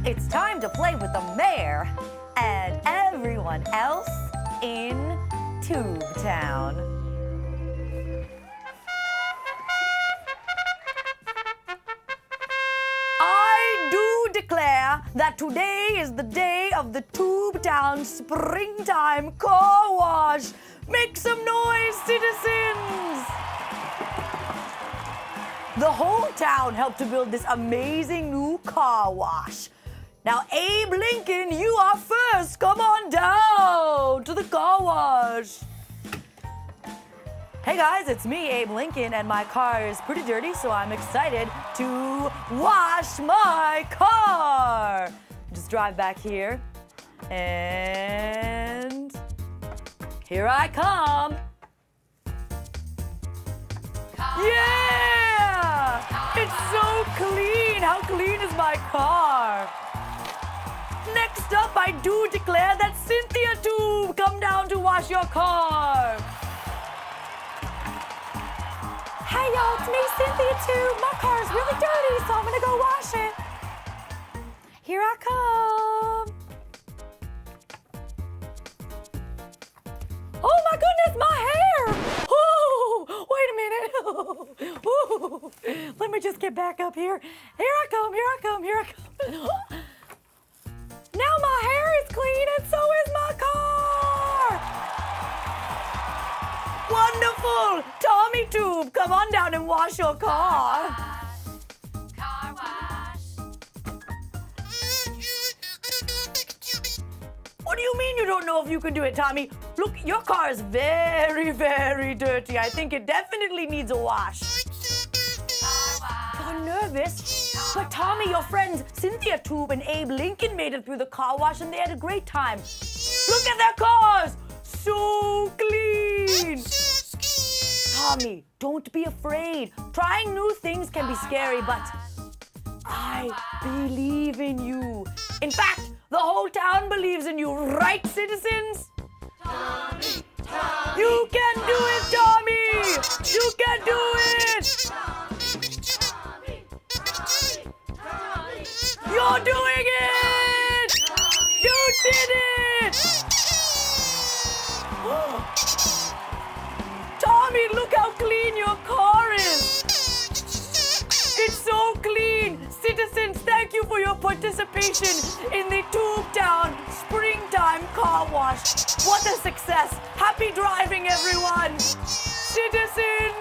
It's time to play with the mayor and everyone else in Tubetown. I do declare that today is the day of the Tubetown Springtime Car Wash. Make some noise, citizens! The whole town helped to build this amazing new car wash. Now, Abe Lincoln, you are first. Come on down to the car wash. Hey guys, it's me, Abe Lincoln, and my car is pretty dirty, so I'm excited to wash my car. Just drive back here, and here I come. Yeah! It's so clean. How clean is my car? Next up, I do declare that Cynthia Tube come down to wash your car. Hey y'all, it's me, Cynthia Tube. My car is really dirty, so I'm gonna go wash it. Here I come. Oh my goodness, my hair! Oh, wait a minute. Ooh, let me just get back up here. Here I come, here I come, here I come. Now my hair is clean and so is my car! Wonderful! Tommy Tube, come on down and wash your car. Car wash. What do you mean you don't know if you can do it, Tommy? Look, your car is very, very dirty. I think it definitely needs a wash. You're nervous? But Tommy, your friends Cynthia Tube and Abe Lincoln made it through the car wash and they had a great time. Look at their cars! So clean! Tommy, don't be afraid. Trying new things can be scary, but I believe in you. In fact, the whole town believes in you, right, citizens? Tommy, You can do it, Tommy! You can do it! You're doing it! You did it! Tommy, look how clean your car is! It's so clean! Citizens, thank you for your participation in the Tubetown Springtime Car Wash. What a success! Happy driving, everyone! Citizens,